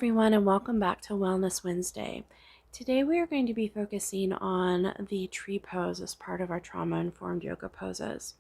everyone, and welcome back to Wellness Wednesday. Today we are going to be focusing on the tree pose as part of our trauma-informed yoga poses.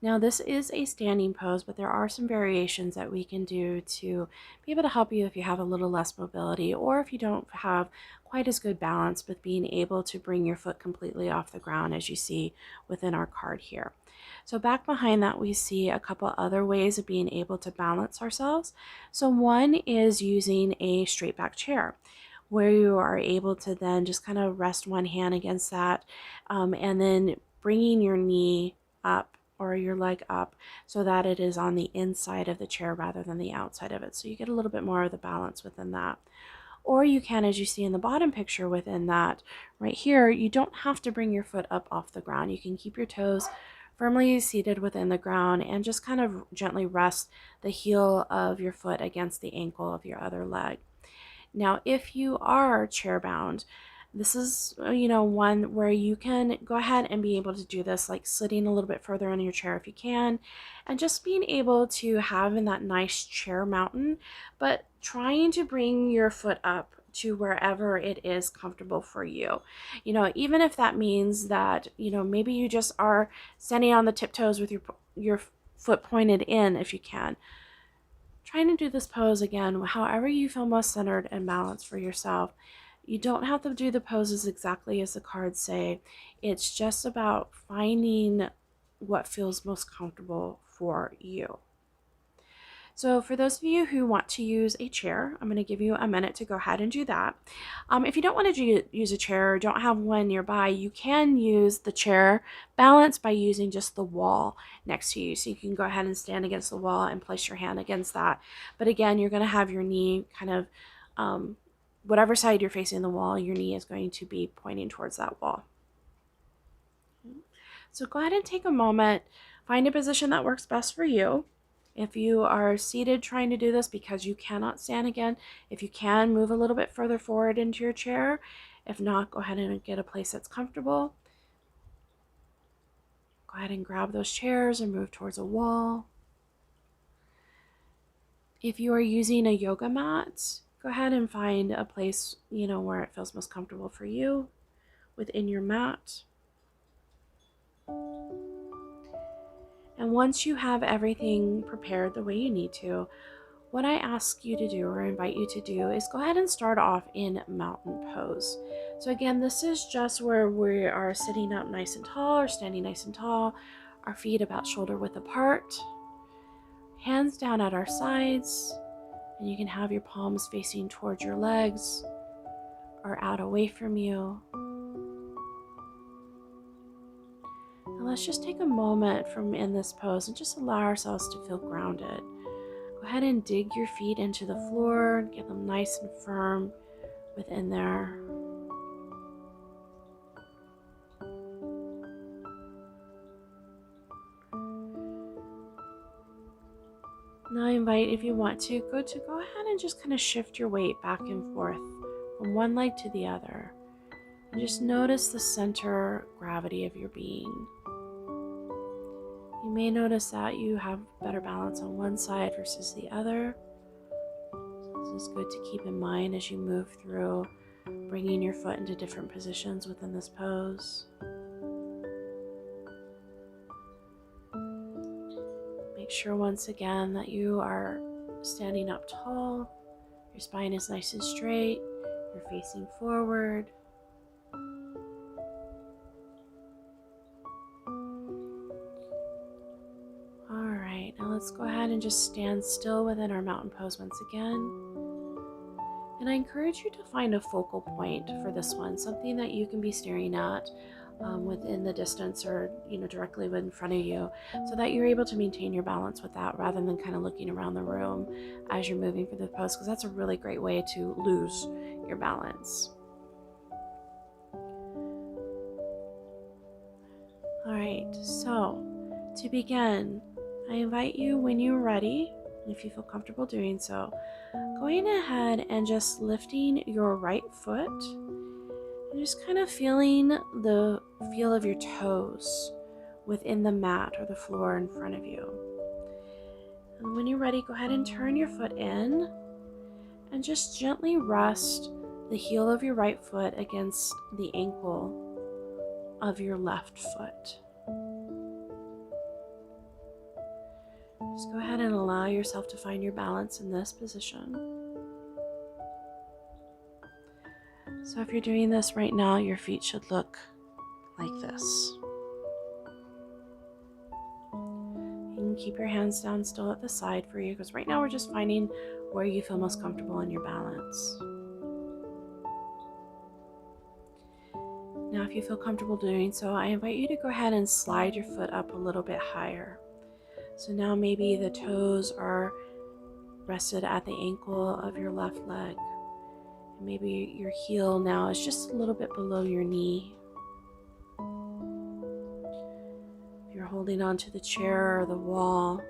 Now this is a standing pose, but there are some variations that we can do to be able to help you if you have a little less mobility or if you don't have quite as good balance with being able to bring your foot completely off the ground, as you see within our card here. So back behind that, we see a couple other ways of being able to balance ourselves. So one is using a straight back chair, where you are able to then just kind of rest one hand against that, and then bringing your knee up or your leg up so that it is on the inside of the chair rather than the outside of it. So you get a little bit more of the balance within that. Or you can, as you see in the bottom picture within that right here, you don't have to bring your foot up off the ground. You can keep your toes firmly seated within the ground and just kind of gently rest the heel of your foot against the ankle of your other leg. Now, if you are chair bound, this is, one where you can go ahead and be able to do this, like sitting a little bit further in your chair if you can, and just being able to have in that nice chair mountain, but trying to bring your foot up to wherever it is comfortable for you. Even if that means that, maybe you just are standing on the tiptoes with your foot pointed in if you can. Trying to do this pose again, however you feel most centered and balanced for yourself. You don't have to do the poses exactly as the cards say. It's just about finding what feels most comfortable for you. So for those of you who want to use a chair, I'm going to give you a minute to go ahead and do that. If you don't want to use a chair or don't have one nearby, you can use the chair balance by using just the wall next to you. So you can go ahead and stand against the wall and place your hand against that. But again, you're going to have your knee kind of, whatever side you're facing the wall, your knee is going to be pointing towards that wall. So go ahead and take a moment, find a position that works best for you. If you are seated trying to do this because you cannot stand again, if you can, move a little bit further forward into your chair. If not, go ahead and get a place that's comfortable. Go ahead and grab those chairs and move towards a wall. If you are using a yoga mat, go ahead and find a place, where it feels most comfortable for you within your mat. And once you have everything prepared the way you need to, what I ask you to do or invite you to do is go ahead and start off in mountain pose. So again, this is just where we are sitting up nice and tall or standing nice and tall, our feet about shoulder width apart, hands down at our sides, and you can have your palms facing towards your legs or out away from you. And let's just take a moment from in this pose and just allow ourselves to feel grounded. Go ahead and dig your feet into the floor, get them nice and firm within there. Now I invite, if you want to, go ahead and just kind of shift your weight back and forth from one leg to the other. And just notice the center gravity of your being. You may notice that you have better balance on one side versus the other. So this is good to keep in mind as you move through bringing your foot into different positions within this pose. Make sure once again that you are standing up tall, your spine is nice and straight, you're facing forward. Now let's go ahead and just stand still within our mountain pose once again. And I encourage you to find a focal point for this one, something that you can be staring at within the distance or directly in front of you, so that you're able to maintain your balance with that rather than kind of looking around the room as you're moving through the pose, because that's a really great way to lose your balance. All right, so to begin, I invite you, when you're ready, if you feel comfortable doing so, going ahead and just lifting your right foot and just kind of feeling the feel of your toes within the mat or the floor in front of you. And when you're ready, go ahead and turn your foot in And just gently rest the heel of your right foot against the ankle of your left foot. Just go ahead and allow yourself to find your balance in this position. So if you're doing this right now, your feet should look like this. You can keep your hands down still at the side for you, because right now we're just finding where you feel most comfortable in your balance. Now, if you feel comfortable doing so, I invite you to go ahead and slide your foot up a little bit higher. So now maybe the toes are rested at the ankle of your left leg. And maybe your heel now is just a little bit below your knee. If you're holding onto the chair or the wall,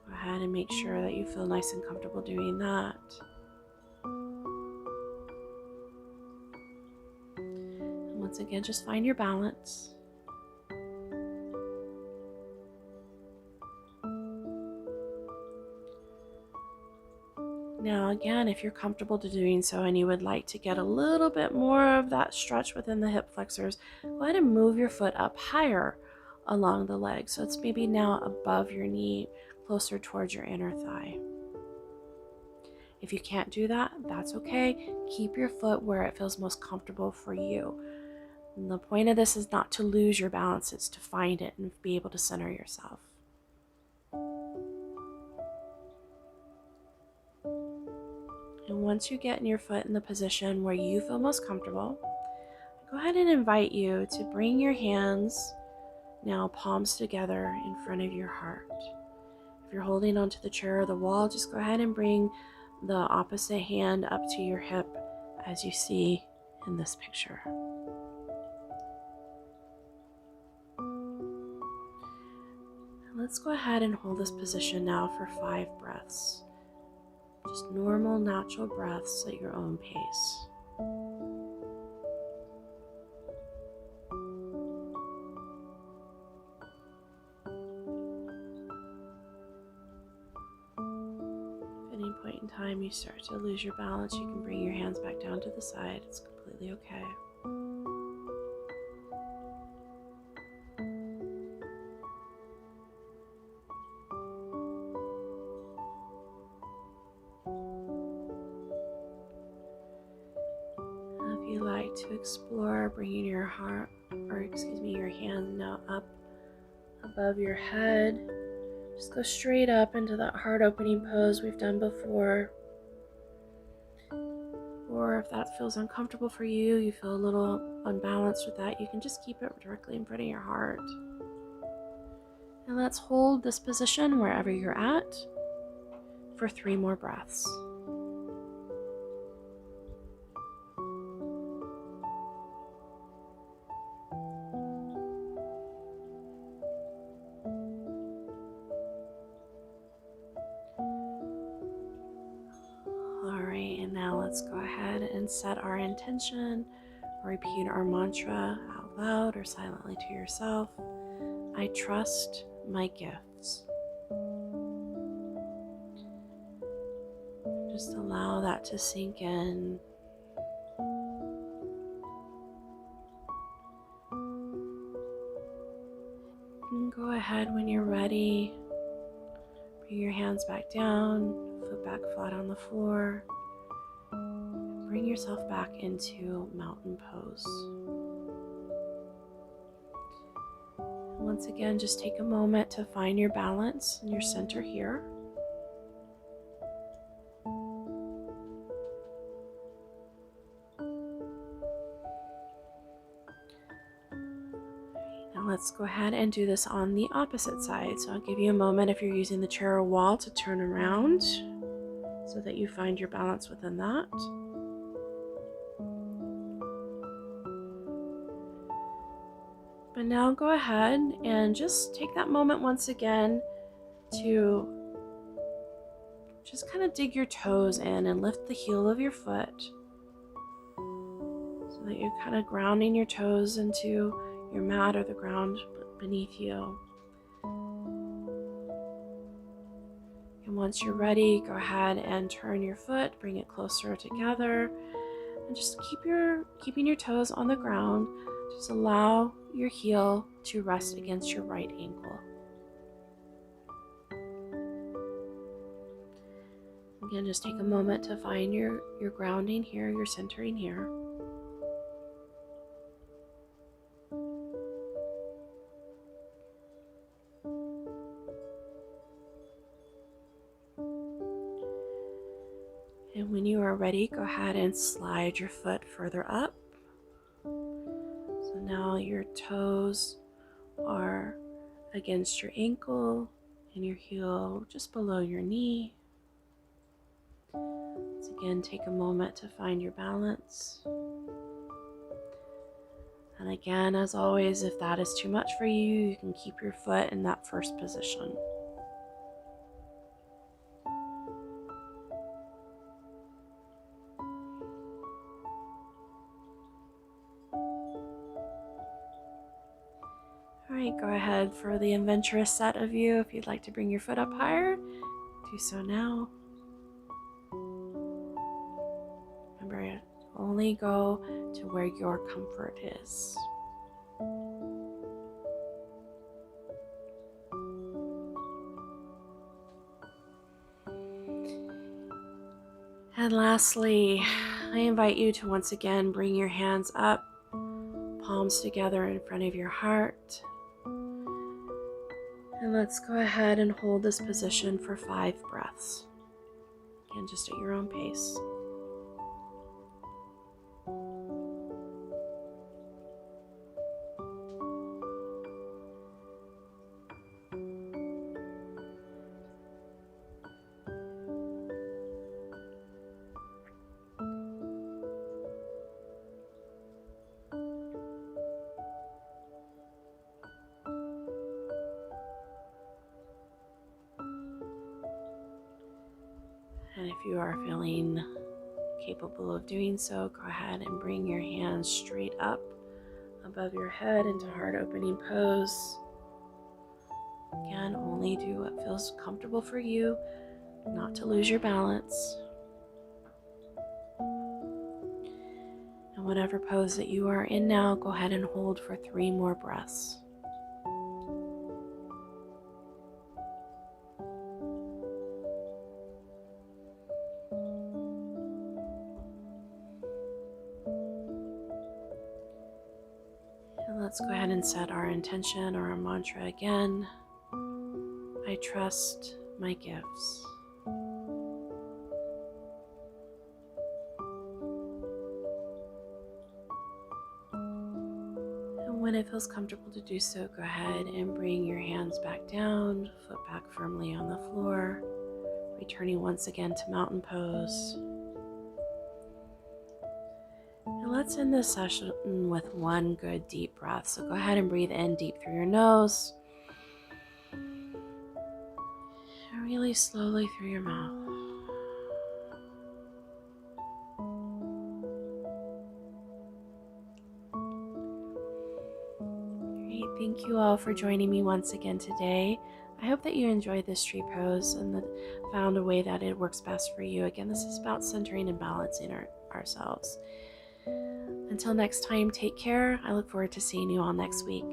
go ahead and make sure that you feel nice and comfortable doing that. And once again, just find your balance. Now again, if you're comfortable to doing so and you would like to get a little bit more of that stretch within the hip flexors, go ahead and move your foot up higher along the leg. So it's maybe now above your knee, closer towards your inner thigh. If you can't do that, that's okay. Keep your foot where it feels most comfortable for you. And the point of this is not to lose your balance, it's to find it and be able to center yourself. And once you get your foot in the position where you feel most comfortable, go ahead and invite you to bring your hands now palms together in front of your heart. If you're holding onto the chair or the wall, just go ahead and bring the opposite hand up to your hip as you see in this picture. Let's go ahead and hold this position now for 5 breaths. Just normal, natural breaths at your own pace. At any point in time you start to lose your balance, you can bring your hands back down to the side. It's completely okay. If you like to explore bringing your your hand now up above your head, just go straight up into that heart opening pose we've done before. Or if that feels uncomfortable for you, you feel a little unbalanced with that, you can just keep it directly in front of your heart. And let's hold this position wherever you're at for 3 more breaths. Now let's go ahead and set our intention, repeat our mantra out loud or silently to yourself. I trust my gifts. Just allow that to sink in. And go ahead when you're ready. Bring your hands back down, foot back flat on the floor. Bring yourself back into mountain pose. Once again, just take a moment to find your balance and your center here. Now let's go ahead and do this on the opposite side. So I'll give you a moment if you're using the chair or wall to turn around so that you find your balance within that. But now go ahead and just take that moment once again to just kind of dig your toes in and lift the heel of your foot so that you're kind of grounding your toes into your mat or the ground beneath you. And And once you're ready, go ahead and turn your foot, bring it closer together, and just keeping your toes on the ground. Just allow your heel to rest against your right ankle. Again, just take a moment to find your grounding here, your centering here. And when you are ready, go ahead and slide your foot further up. So now your toes are against your ankle and your heel just below your knee. Once again, take a moment to find your balance. And again, as always, if that is too much for you, you can keep your foot in that first position. Alright, go ahead for the adventurous set of you. If you'd like to bring your foot up higher, do so now. Remember, only go to where your comfort is. And lastly, I invite you to once again bring your hands up, palms together in front of your heart. And let's go ahead and hold this position for 5 breaths. Again, just at your own pace. And if you are feeling capable of doing so, go ahead and bring your hands straight up above your head into heart opening pose. Again, only do what feels comfortable for you, not to lose your balance. And whatever pose that you are in now, go ahead and hold for 3 more breaths. Let's go ahead and set our intention or our mantra again. I trust my gifts. And when it feels comfortable to do so, go ahead and bring your hands back down, foot back firmly on the floor, returning once again to mountain pose. And let's end this session with one good deep breath. So go ahead and breathe in deep through your nose. And really slowly through your mouth. Great. Thank you all for joining me once again today. I hope that you enjoyed this tree pose and that found a way that it works best for you. Again, this is about centering and balancing ourselves. Until next time, take care. I look forward to seeing you all next week.